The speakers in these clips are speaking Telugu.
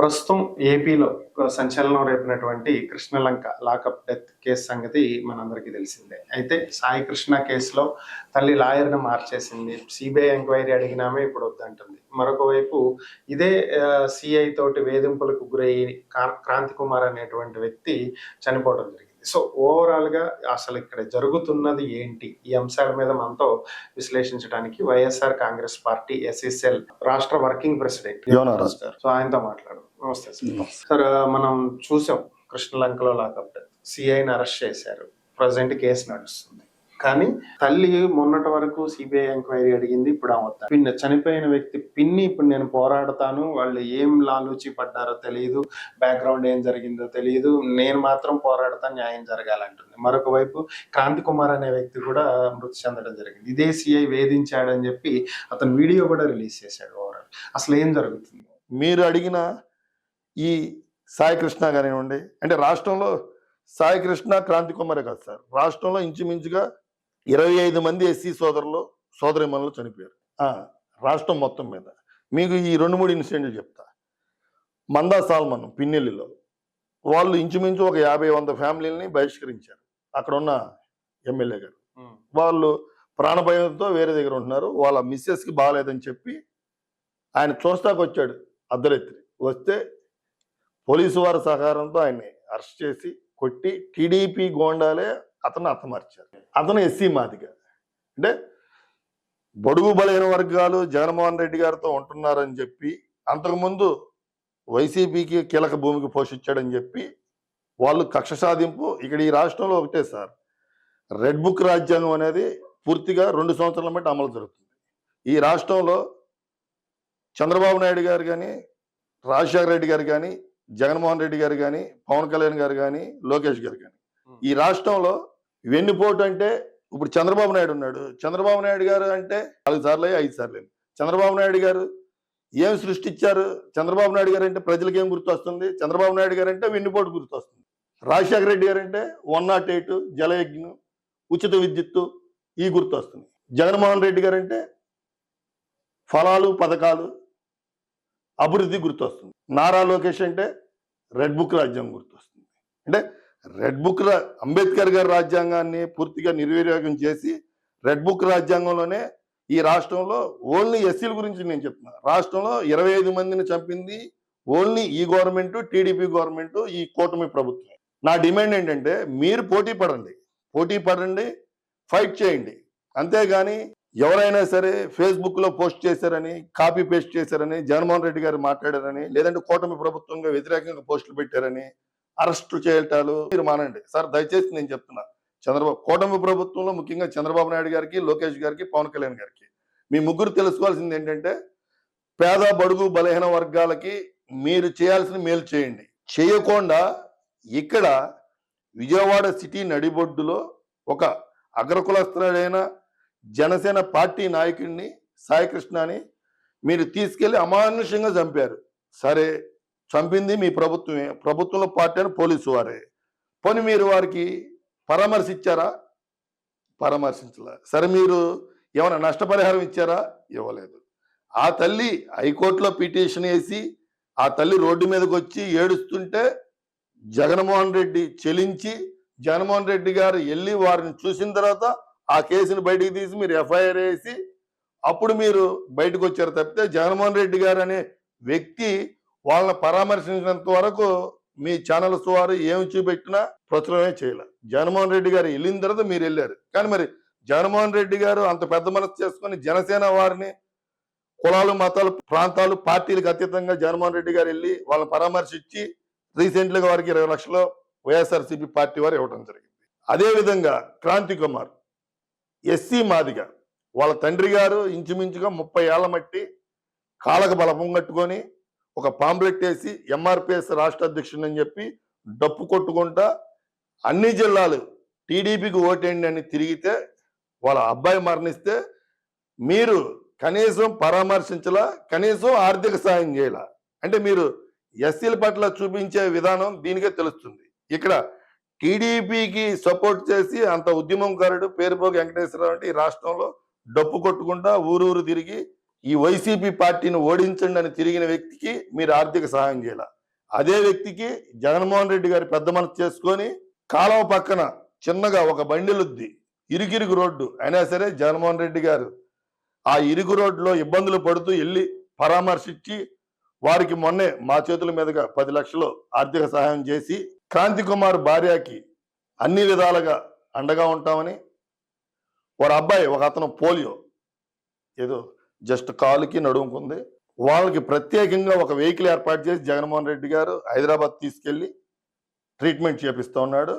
ప్రస్తుతం ఏపీలో సంచలనం రేపినటువంటి కృష్ణలంక లాకప్ డెత్ కేసు సంగతి మనందరికీ తెలిసిందే. అయితే సాయి కృష్ణ కేసులో తల్లి లాయర్‌ని మార్చేసింది. సిబిఐ ఎంక్వైరీ అడిగినామే ఇప్పుడు వద్దంటుంది. మరొక వైపు ఇదే సీఐ తోటి వేధింపులకు గురయ్యి క్రాంతి కుమార్ అనేటువంటి వ్యక్తి చనిపోవడం జరిగింది. సో ఓవరాల్‌గా అసలు ఇక్కడ జరుగుతున్నది ఏంటి? ఈ అంశాల మీద మనతో విశ్లేషించడానికి వైఎస్ఆర్ కాంగ్రెస్ పార్టీ ఎస్ఎస్ఎల్ రాష్ట్ర వర్కింగ్ ప్రెసిడెంట్ యోనారాజ్ గారు. సో ఆయనతో మాట్లాడదాం. నమస్తే సార్. సార్, మనం చూసాం కృష్ణలంకలో లాకప్ డెత్. సిఐని అరెస్ట్ చేశారు. ప్రజెంట్ కేసు నడుస్తుంది. కానీ తల్లి మొన్నటి వరకు సిబిఐ ఎంక్వైరీ అడిగింది. ఇప్పుడు పిన్ని చనిపోయిన వ్యక్తి పిన్ని ఇప్పుడు నేను పోరాడతాను, వాళ్ళు ఏం లాలూచి పడ్డారో తెలియదు, బ్యాక్గ్రౌండ్ ఏం జరిగిందో తెలియదు, నేను మాత్రం పోరాడతాను, న్యాయం జరగాలంటుంది. మరొక వైపు క్రాంతి కుమార్ అనే వ్యక్తి కూడా మృతి చెందడం జరిగింది. ఇదే సిఐ వేధించాడని చెప్పి అతను వీడియో కూడా రిలీజ్ చేశాడు. ఓవరాల్ అసలు ఏం జరుగుతుంది? మీరు అడిగిన ఈ సాయి కృష్ణ కానివ్వండి, అంటే రాష్ట్రంలో సాయి కృష్ణ క్రాంతి కుమారే కాదు సార్, రాష్ట్రంలో ఇంచుమించుగా 25 మంది ఎస్సీ సోదరిమణులు చనిపోయారు రాష్ట్రం మొత్తం మీద. మీకు ఈ 2-3 ఇన్సిడెంట్లు చెప్తా. మందా సాల్మన్ పిన్నెల్లిలో వాళ్ళు ఇంచుమించు ఒక 50-100 ఫ్యామిలీని బహిష్కరించారు. అక్కడ ఉన్న ఎమ్మెల్యే గారు వాళ్ళు ప్రాణభయంతో వేరే దగ్గర ఉంటున్నారు. వాళ్ళ మిస్సెస్కి బాగాలేదని చెప్పి ఆయన చూస్తాకు వచ్చాడు అర్ధరాత్రి. వస్తే పోలీసు వారి సహకారంతో ఆయన్ని అరెస్ట్ చేసి కొట్టి టీడీపీ గోండాలే అతను హతమార్చారు. అతను ఎస్సీ మాదిగ. అంటే బడుగు బలైన వర్గాలు జగన్మోహన్ రెడ్డి గారితో ఉంటున్నారని చెప్పి, అంతకుముందు వైసీపీకి కీలక భూమికి పోషించాడని చెప్పి వాళ్ళు కక్ష సాధింపు. ఇక్కడ ఈ రాష్ట్రంలో ఒకటే సార్, రెడ్ బుక్ రాజ్యాంగం అనేది పూర్తిగా 2 సంవత్సరాల మట్టి అమలు జరుగుతుంది. ఈ రాష్ట్రంలో చంద్రబాబు నాయుడు గారు కానీ, రాజశేఖర రెడ్డి గారు కానీ, జగన్మోహన్ రెడ్డి గారు కానీ, పవన్ కళ్యాణ్ గారు కానీ, లోకేష్ గారు కానీ, ఈ రాష్ట్రంలో వెన్నుపోటు అంటే ఇప్పుడు చంద్రబాబు నాయుడు ఉన్నాడు. చంద్రబాబు నాయుడు గారు అంటే 4 సార్లు 5 సార్లు. చంద్రబాబు నాయుడు గారు ఏం సృష్టించారు? చంద్రబాబు నాయుడు గారు అంటే ప్రజలకు ఏం గుర్తొస్తుంది? చంద్రబాబు నాయుడు గారు అంటే వెన్నుపోటు గుర్తొస్తుంది. రాజశేఖర రెడ్డి గారు అంటే 108 జలయజ్ఞం, ఉచిత విద్యుత్తు ఈ గుర్తొస్తుంది. జగన్మోహన్ రెడ్డి గారు అంటే ఫలాలు, పథకాలు, అభివృద్ధి గుర్తొస్తుంది. నారా లోకేష్ అంటే రెడ్ బుక్ రాజ్యాంగం గుర్తొస్తుంది. అంటే రెడ్ బుక్ అంబేద్కర్ గారి రాజ్యాంగాన్ని పూర్తిగా నిర్వీర్యం చేసి రెడ్ బుక్ రాజ్యాంగంలోనే ఈ రాష్ట్రంలో ఓన్లీ ఎస్సీల గురించి నేను చెప్తున్నా. రాష్ట్రంలో 25 మందిని చంపింది ఓన్లీ ఈ గవర్నమెంట్, టీడీపీ గవర్నమెంట్, ఈ కూటమి ప్రభుత్వం. నా డిమాండ్ ఏంటంటే మీరు పోటీ పడండి, ఫైట్ చేయండి. అంతేగాని ఎవరైనా సరే ఫేస్బుక్ లో పోస్ట్ చేశారని, కాపీ పేస్ట్ చేశారని, జగన్మోహన్ రెడ్డి గారు మాట్లాడారని, లేదంటే కూటమి ప్రభుత్వంగా వ్యతిరేకంగా పోస్టులు పెట్టారని అరెస్టు చేయటాలు మీరు మానండి సార్. దయచేసి నేను చెప్తున్నా, కూటమి ప్రభుత్వంలో ముఖ్యంగా చంద్రబాబు నాయుడు గారికి, లోకేష్ గారికి, పవన్ కళ్యాణ్ గారికి మీ ముగ్గురు తెలుసుకోవాల్సింది ఏంటంటే, పేద బడుగు బలహీన వర్గాలకి మీరు చేయాల్సిన మేలు చేయండి. చేయకుండా ఇక్కడ విజయవాడ సిటీ నడిబొడ్డులో ఒక అగ్రకులస్తుడైన జనసేన పార్టీ నాయకుడిని సాయి కృష్ణని మీరు తీసుకెళ్లి అమానుషంగా చంపారు. సరే, చంపింది మీ ప్రభుత్వమే, ప్రభుత్వంలో పార్టీ అని పోలీసు వారే. పోనీ మీరు వారికి పరామర్శించారా? పరామర్శించలే. సరే, మీరు ఏమైనా నష్టపరిహారం ఇచ్చారా? ఇవ్వలేదు. ఆ తల్లి హైకోర్టులో పిటిషన్ వేసి ఆ తల్లి రోడ్డు మీదకి వచ్చి ఏడుస్తుంటే జగన్మోహన్ రెడ్డి చెలించి, జగన్మోహన్ రెడ్డి గారు వెళ్ళి వారిని చూసిన తర్వాత ఆ కేసుని బయటికి తీసి మీరు ఎఫ్ఐఆర్ వేసి అప్పుడు మీరు బయటకు వచ్చారు తప్పితే జగన్మోహన్ రెడ్డి గారు అనే వ్యక్తి వాళ్ళని పరామర్శించినంత వరకు మీ ఛానల్స్ వారు ఏమి చూపెట్టినా ప్రచురమే చేయలే. జగన్మోహన్ రెడ్డి గారు వెళ్ళిన తర్వాత మీరు వెళ్ళారు. కానీ మరి జగన్మోహన్ రెడ్డి గారు అంత పెద్ద మనసు చేసుకుని జనసేన వారిని కులాలు, మతాలు, ప్రాంతాలు, పార్టీలకు అతీతంగా జగన్మోహన్ రెడ్డి గారు వెళ్ళి వాళ్ళని పరామర్శించి రీసెంట్గా వారికి 20 లక్షలు వైఎస్ఆర్సీపీ పార్టీ వారు ఇవ్వడం జరిగింది. అదేవిధంగా క్రాంతి కుమార్ ఎస్సీ మాదిగ, వాళ్ళ తండ్రి గారు ఇంచుమించుగా 30 ఏళ్ల మట్టి కాళ్ళకు బలపం కట్టుకొని ఒక పాంప్లెట్ వేసి ఎంఆర్పిఎస్ రాష్ట్ర అధ్యక్షుడు అని చెప్పి డప్పు కొట్టుకుంటా అన్ని జిల్లాలు టీడీపీకి ఓటేయండి అని తిరిగితే వాళ్ళ అబ్బాయి మరణిస్తే మీరు కనీసం పరామర్శించలా, కనీసం ఆర్థిక సాయం చేయలా. అంటే మీరు ఎస్సీల పట్ల చూపించే విధానం దీనికే తెలుస్తుంది. ఇక్కడ టీడీపీకి సపోర్ట్ చేసి అంత ఉద్యమంకారుడు పేరుపోగి వెంకటేశ్వరరావు అంటే ఈ రాష్ట్రంలో డప్పు కొట్టుకుంటా ఊరూరు తిరిగి ఈ వైసీపీ పార్టీని ఓడించండి అని తిరిగిన వ్యక్తికి మీరు ఆర్థిక సహాయం చేయాల. అదే వ్యక్తికి జగన్మోహన్ రెడ్డి గారు పెద్ద మనసు చేసుకొని కాలువ పక్కన చిన్నగా ఒక బండిలుద్ది ఇరుకిరుగు రోడ్డు అయినా సరే జగన్మోహన్ రెడ్డి గారు ఆ ఇరుగు రోడ్డులో ఇబ్బందులు పడుతూ వెళ్ళి పరామర్శించి వారికి మొన్నే మా చేతుల మీదుగా 10 లక్షలు ఆర్థిక సహాయం చేసి క్రాంతి కుమార్ భార్యకి అన్ని విధాలుగా అండగా ఉంటామని, వారి అబ్బాయి ఒక అతను పోలియో ఏదో జస్ట్ కాలుకి నడుముకుంది, వాళ్ళకి ప్రత్యేకంగా ఒక వెహికల్ ఏర్పాటు చేసి జగన్మోహన్ రెడ్డి గారు హైదరాబాద్ తీసుకెళ్లి ట్రీట్మెంట్ చేపిస్తూ ఉన్నాడు.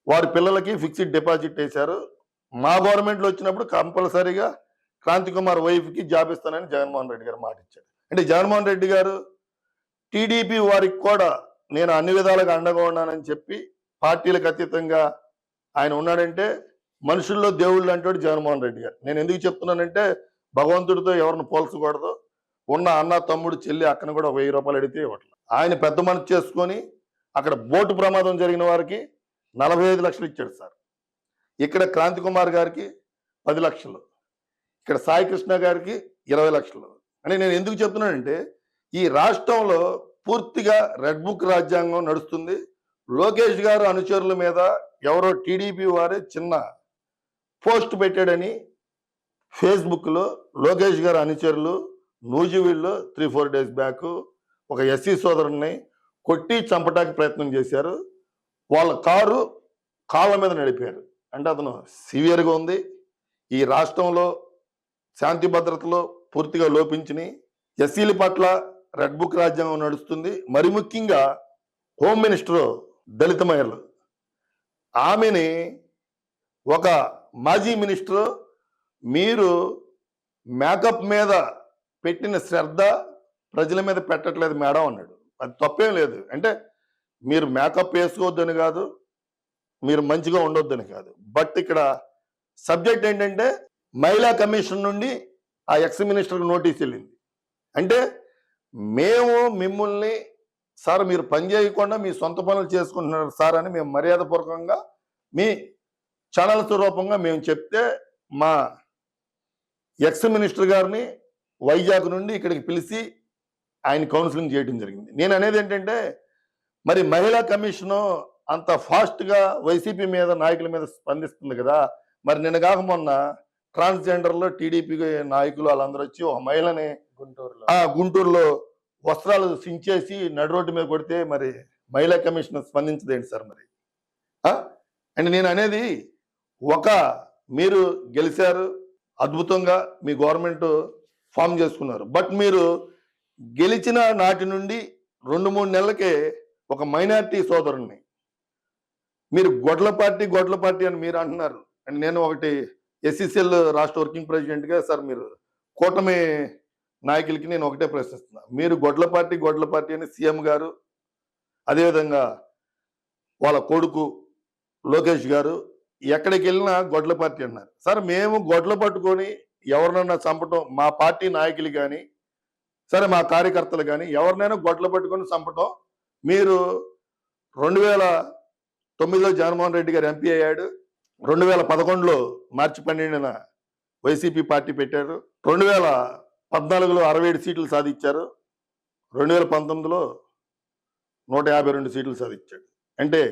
వారి పిల్లలకి ఫిక్స్డ్ డిపాజిట్ వేశారు. మా గవర్నమెంట్లో వచ్చినప్పుడు కంపల్సరీగా క్రాంతి కుమార్ వైఫ్కి జాబ్ ఇస్తానని జగన్మోహన్ రెడ్డి గారు మాట ఇచ్చారు. అంటే జగన్మోహన్ రెడ్డి గారు టీడీపీ వారికి కూడా నేను అన్ని విధాలుగా అండగా ఉన్నానని చెప్పి పార్టీలకు అతీతంగా ఆయన ఉన్నాడంటే మనుషుల్లో దేవుళ్ళు అంటాడు జగన్మోహన్ రెడ్డి గారు. నేను ఎందుకు చెప్తున్నానంటే భగవంతుడితో ఎవరిని పోల్చకూడదు. ఉన్న అన్న తమ్ముడు చెల్లి అక్కన కూడా 1000 రూపాయలు అడిగితే ఇవ్వట్లేదు. ఆయన పెద్ద మనసు చేసుకొని అక్కడ బోటు ప్రమాదం జరిగిన వారికి 45 లక్షలు ఇచ్చాడు సార్. ఇక్కడ క్రాంతి కుమార్ గారికి 10 లక్షలు, ఇక్కడ సాయి కృష్ణ గారికి 20 లక్షలు. అని నేను ఎందుకు చెప్తున్నానంటే ఈ రాష్ట్రంలో పూర్తిగా రెడ్ బుక్ రాజ్యాంగం నడుస్తుంది. లోకేష్ గారు అనుచరుల మీద ఎవరో టీడీపీ వారే చిన్న పోస్ట్ పెట్టాడని ఫేస్బుక్లో లోకేష్ గారు అనుచరులు నూజివీడులో 3-4 డేస్ బ్యాక్ ఒక ఎస్సీ సోదరుని కొట్టి చంపటానికి ప్రయత్నం చేశారు. వాళ్ళ కారు కాళ్ళ మీద నడిపారు. అంటే అతను సివియర్గా ఉంది. ఈ రాష్ట్రంలో శాంతి భద్రతలో పూర్తిగా లోపించినాయి. ఎస్సీల పట్ల రెడ్ బుక్ రాజ్యాంగం నడుస్తుంది. మరి ముఖ్యంగా హోమ్ మినిస్టర్ దళిత మహిళలు, ఆమెని ఒక మాజీ మినిస్టర్ మీరు మేకప్ మీద పెట్టిన శ్రద్ధ ప్రజల మీద పెట్టట్లేదు మేడం అన్నాడు. అది తప్పేం లేదు. అంటే మీరు మేకప్ వేసుకోవద్దని కాదు, మీరు మంచిగా ఉండొద్దని కాదు. బట్ ఇక్కడ సబ్జెక్ట్ ఏంటంటే మహిళా కమిషన్ నుండి ఆ ఎక్స్ మినిస్టర్కి నోటీస్ వెళ్ళింది. అంటే మేము మిమ్మల్ని సార్ మీరు పని చేయకుండా మీ సొంత పనులు చేసుకుంటున్నారు సార్ అని మేము మర్యాదపూర్వకంగా మీ ఛానల్స్ రూపంగా మేము చెప్తే మా ఎక్స్ మినిస్టర్ గారిని వైజాగ్ నుండి ఇక్కడికి పిలిచి ఆయన కౌన్సిలింగ్ చేయడం జరిగింది. నేను అనేది ఏంటంటే మరి మహిళా కమిషను అంత ఫాస్ట్గా వైసీపీ మీద నాయకుల మీద స్పందిస్తుంది కదా. మరి నిన్న కాక మొన్న ట్రాన్స్జెండర్లో టీడీపీ నాయకులు వాళ్ళందరూ వచ్చి ఒక మహిళని గుంటూరులో వస్త్రాలు సించేసి నడు రోడ్డు మీద కొడితే మరి మహిళా కమిషన్ స్పందించదేంటి సార్ మరి? అండ్ నేను అనేది మీరు గెలిచారు, అద్భుతంగా మీ గవర్నమెంట్ ఫామ్ చేసుకున్నారు. బట్ మీరు గెలిచిన నాటి నుండి 2-3 నెలలకే ఒక మైనారిటీ సోదరుణ్ణి మీరు గొడ్ల పార్టీ అని మీరు అంటున్నారు. అండ్ నేను ఒకటి ఎస్సీసీఎల్ రాష్ట్ర వర్కింగ్ ప్రెసిడెంట్గా సార్ మీరు కూటమి నాయకులకి నేను ఒకటే ప్రశ్నిస్తున్నా. మీరు గొడ్ల పార్టీ అని సీఎం గారు, అదేవిధంగా వాళ్ళ కొడుకు లోకేష్ గారు ఎక్కడికి వెళ్ళినా గొడ్ల పార్టీ అన్నారు. సార్ మేము గొడ్లు పట్టుకొని ఎవరినైనా చంపటం, మా పార్టీ నాయకులు కానీ సరే మా కార్యకర్తలు కానీ ఎవరినైనా గొడ్లు పట్టుకొని చంపటం, మీరు 2009లో జగన్మోహన్ రెడ్డి గారు ఎంపీ అయ్యాడు, 2011లో మార్చి 12న వైసీపీ పార్టీ పెట్టారు, 2014లో 67 సీట్లు సాధించారు, 2019లో 152 సీట్లు సాధించాడు. అంటే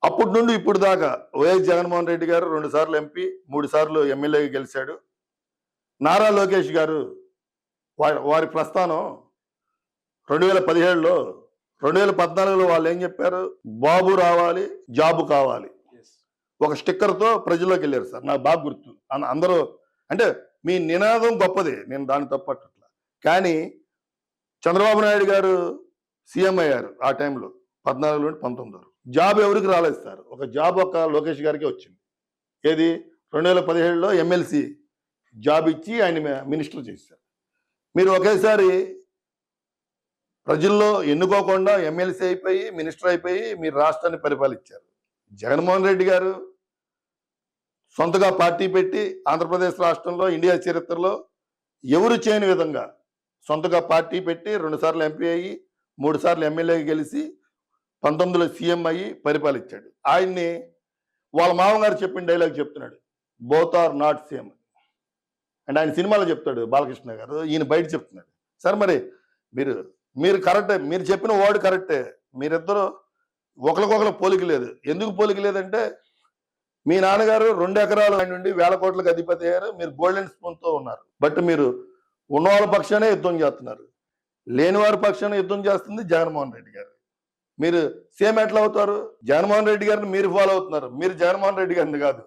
అప్పటి నుండి ఇప్పుడు దాకా వైఎస్ జగన్మోహన్ రెడ్డి గారు 2 సార్లు ఎంపీ, 3 సార్లు ఎమ్మెల్యేగా గెలిచాడు. నారా లోకేష్ గారు వారి ప్రస్థానం 2017లో 2014లో వాళ్ళు ఏం చెప్పారు? బాబు రావాలి, జాబు కావాలి, ఒక స్టిక్కర్తో ప్రజల్లోకి వెళ్ళారు సార్. నాకు బాగా గుర్తు. అందరూ అంటే మీ నినాదం గొప్పదే, నేను దాన్ని తప్పట్లా. కానీ చంద్రబాబు నాయుడు గారు సీఎం అయ్యారు ఆ టైంలో 14 నుండి 19 వరకు. జాబ్ ఎవరికి రాలేదు సార్. ఒక జాబ్ లోకేష్ గారికి వచ్చింది. ఏది 2017లో ఎమ్మెల్సీ జాబ్ ఇచ్చి ఆయన మినిస్టర్ చేశారు. మీరు ఒకేసారి ప్రజల్లో ఎన్నుకోకుండా ఎమ్మెల్సీ అయిపోయి మినిస్టర్ అయిపోయి మీరు రాష్ట్రాన్ని పరిపాలించారు. జగన్మోహన్ రెడ్డి గారు సొంతగా పార్టీ పెట్టి ఆంధ్రప్రదేశ్ రాష్ట్రంలో ఇండియా చరిత్రలో ఎవరు చేయని విధంగా సొంతగా పార్టీ పెట్టి 2 సార్లు ఎంపీ అయ్యి 3 సార్లు ఎమ్మెల్యేగా గెలిచి 19లో సీఎం అయ్యి పరిపాలించాడు. ఆయన్ని వాళ్ళ మామగారు చెప్పిన డైలాగ్ చెప్తున్నాడు, బోత్ ఆర్ నాట్ సేమ్. అంటే ఆయన సినిమాలో చెప్తాడు బాలకృష్ణ గారు, ఈయన బయట చెప్తున్నాడు. సార్ మరి మీరు మీరు కరెక్టే, మీరు చెప్పిన వర్డ్ కరెక్టే. మీరిద్దరూ ఒకరికొకరు పోలిక లేదు. ఎందుకు పోలిక లేదంటే మీ నాన్నగారు 2 ఎకరాల నుండి 1000 కోట్లకు అధిపతి అయ్యారు. మీరు గోల్డెన్ స్పూన్తో ఉన్నారు. బట్ మీరు ఉన్నవాళ్ళ పక్షానే యుద్ధం చేస్తున్నారు. లేని వారి పక్షాన యుద్ధం చేస్తుంది జగన్మోహన్ రెడ్డి గారు. మీరు సేమ్ ఎట్లా అవుతారు? జగన్మోహన్ రెడ్డి గారిని మీరు ఫాలో అవుతున్నారు. మీరు జగన్మోహన్ రెడ్డి గారిని కాదు.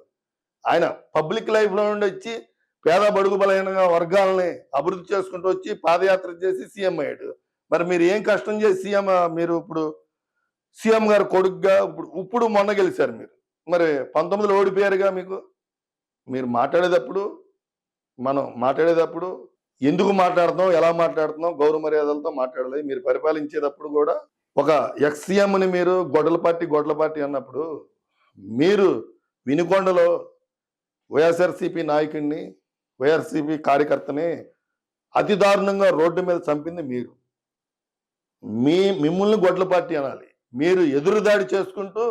ఆయన పబ్లిక్ లైఫ్ లో నుండి వచ్చి పేద బడుగు బలహీన వర్గాలని అభివృద్ధి చేసుకుంటూ వచ్చి పాదయాత్ర చేసి సీఎం అయ్యాడు. మరి మీరు ఏం కష్టం చేసి సీఎం, మీరు ఇప్పుడు సీఎం గారు కొడుకుగా ఇప్పుడు మొన్న గెలిచారు మీరు. మరి 19లో ఓడిపోయారుగా. మీకు మీరు మనం మాట్లాడేటప్పుడు ఎందుకు మాట్లాడుతున్నాం, ఎలా మాట్లాడుతున్నాం, గౌరవ మర్యాదలతో మాట్లాడలేదు. మీరు పరిపాలించేటప్పుడు కూడా ఒక ఎక్స్ సీఎంని మీరు గొడ్డల పార్టీ అన్నప్పుడు మీరు వినుకొండలో వైఎస్ఆర్సీపీ నాయకుడిని, వైఎస్ఆర్సీపీ కార్యకర్తని అతి దారుణంగా రోడ్డు మీద చంపింది మీరు. మిమ్మల్ని గొడ్డల పార్టీ అనాలి. మీరు ఎదురుదాడి చేసుకుంటూ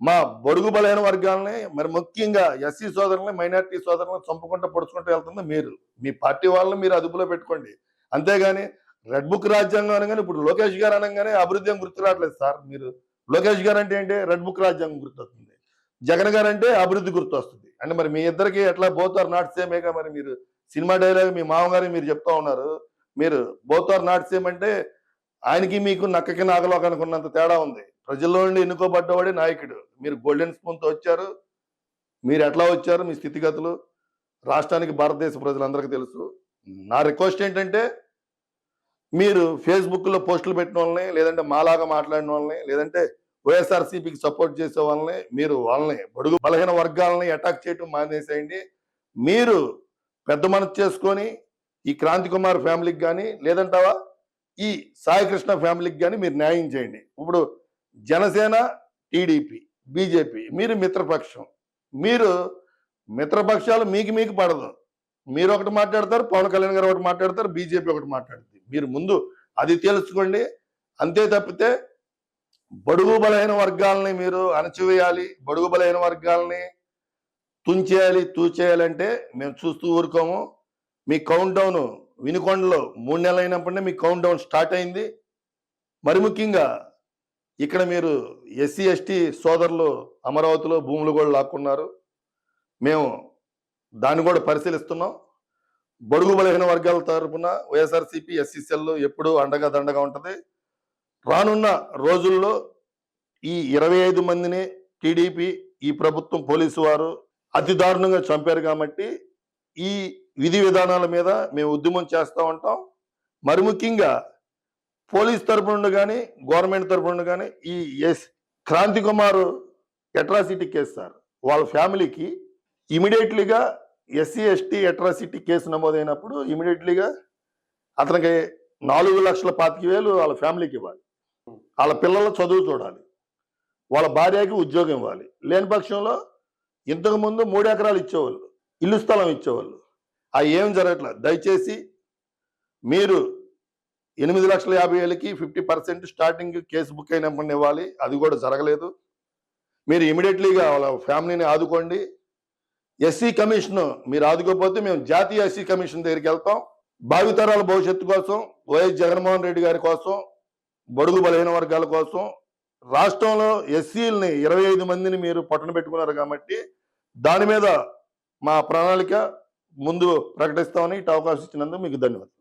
మా బడుగు బలైన వర్గాలని, మరి ముఖ్యంగా ఎస్సీ సోదరులని, మైనార్టీ సోదరులను చంపుకుంటూ పొడుచుకుంటూ వెళ్తుంది మీరు. మీ పార్టీ వాళ్ళని మీరు అదుపులో పెట్టుకోండి. అంతేగాని రెడ్ బుక్ రాజ్యాంగం అనగానే ఇప్పుడు లోకేష్ గారు అనగానే అభివృద్ధి ఏం గుర్తు రావట్లేదు సార్. మీరు లోకేష్ గారు అంటే ఏంటి? రెడ్ బుక్ రాజ్యాంగం గుర్తొస్తుంది. జగన్ గారు అంటే అభివృద్ధి గుర్తు వస్తుంది. అంటే మరి మీ ఇద్దరికి ఎట్లా బోత్ ఆర్ నాట్ సేమేగా. మరి మీరు సినిమా డైలాగ్ మీ మామగారికి మీరు చెప్తా ఉన్నారు. మీరు బోత్ ఆర్ నాట్ సేమ్ అంటే ఆయనకి మీకు నక్కకి నాగలోకానికి ఉన్నంత తేడా ఉంది. ప్రజల్లో నుండి ఎన్నుకోబడ్డవాడే నాయకుడు. మీరు గోల్డెన్ స్పూన్తో వచ్చారు. మీరు ఎట్లా వచ్చారు, మీ స్థితిగతులు రాష్ట్రానికి, భారతదేశ ప్రజలందరికీ తెలుసు. నా రిక్వెస్ట్ ఏంటంటే మీరు ఫేస్బుక్లో పోస్టులు పెట్టిన వాళ్ళని, లేదంటే మాలాగా మాట్లాడిన వాళ్ళని, లేదంటే వైఎస్ఆర్సీపీకి సపోర్ట్ చేసే వాళ్ళని, మీరు వాళ్ళని బడుగు బలహీన వర్గాలని అటాక్ చేయటం మానేసేయండి. మీరు పెద్ద మనసు చేసుకొని ఈ క్రాంతి కుమార్ ఫ్యామిలీకి కానీ, లేదంటావా ఈ సాయి కృష్ణ ఫ్యామిలీకి కానీ మీరు న్యాయం చేయండి. ఇప్పుడు జనసేన, టీడీపీ, బీజేపీ మీరు మిత్రపక్షం. మీరు మిత్రపక్షాలు మీకు పడదు. మీరు ఒకటి మాట్లాడతారు, పవన్ కళ్యాణ్ గారు ఒకటి మాట్లాడతారు, బీజేపీ ఒకటి మాట్లాడుతుంది. మీరు ముందు అది తెలుసుకోండి. అంతే తప్పితే బడుగు బలహీన వర్గాలని మీరు అణచివేయాలి, బడుగు బలహీన వర్గాలని తుంచేయాలి, తూచేయాలంటే మేము చూస్తూ ఊరుకోము. మీ కౌంట్ డౌన్ వినుకొండలో 3 నెలలు అయినప్పుడే మీ కౌంట్ డౌన్ స్టార్ట్ అయింది. మరి ముఖ్యంగా ఇక్కడ మీరు ఎస్సీ ఎస్టీ సోదరులు అమరావతిలో భూములు కూడా లాక్కున్నారు. మేము దాన్ని కూడా పరిశీలిస్తున్నాం. బడుగు బలహీన వర్గాల తరపున వైఎస్ఆర్సీపీ, ఎస్సీసీఎల్ ఎప్పుడూ అండగా దండగా ఉంటుంది. రానున్న రోజుల్లో ఈ 25 మందిని టీడీపీ, ఈ ప్రభుత్వం, పోలీసు వారు అతి దారుణంగా చంపారు. కాబట్టి ఈ విధి విధానాల మీద మేము ఉద్యమం చేస్తూ ఉంటాం. మరి ముఖ్యంగా పోలీస్ తరపు నుండి కానీ, గవర్నమెంట్ తరపు నుండి కానీ ఈ Kranti Kumar atrocity case sir, వాళ్ళ ఫ్యామిలీకి ఇమీడియట్లీగా ఎస్సీ ఎస్టీ అట్రాసిటీ కేసు నమోదైనప్పుడు ఇమీడియట్లీగా అతనికి 4,25,000 వాళ్ళ ఫ్యామిలీకి ఇవ్వాలి. వాళ్ళ పిల్లల చదువు చూడాలి, వాళ్ళ భార్యకి ఉద్యోగం ఇవ్వాలి. లేని పక్షంలో ఇంతకుముందు 3 ఎకరాలు ఇచ్చేవాళ్ళు, ఇల్లు స్థలం ఇచ్చేవాళ్ళు. అవి ఏం జరగట్లేదు. దయచేసి మీరు 8,50,000కి 50% స్టార్టింగ్ కేసు బుక్ అయినప్పుడు ఇవ్వాలి. అది కూడా జరగలేదు. మీరు ఇమీడియట్లీగా వాళ్ళ ఫ్యామిలీని ఆదుకోండి. ఎస్సీ కమిషన్ మీరు ఆదుకోకపోతే మేము జాతీయ ఎస్సీ కమిషన్ దగ్గరికి వెళ్తాం. భావితరాల భవిష్యత్తు కోసం, వైఎస్ జగన్మోహన్ రెడ్డి గారి కోసం, బడుగు బలహీన వర్గాల కోసం రాష్ట్రంలో ఎస్సీలని 25 మందిని మీరు పట్టున పెట్టుకున్నారు. కాబట్టి దాని మీద మా ప్రణాళిక ముందు ప్రకటిస్తామని ఇటు అవకాశం ఇచ్చినందుకు మీకు ధన్యవాదాలు.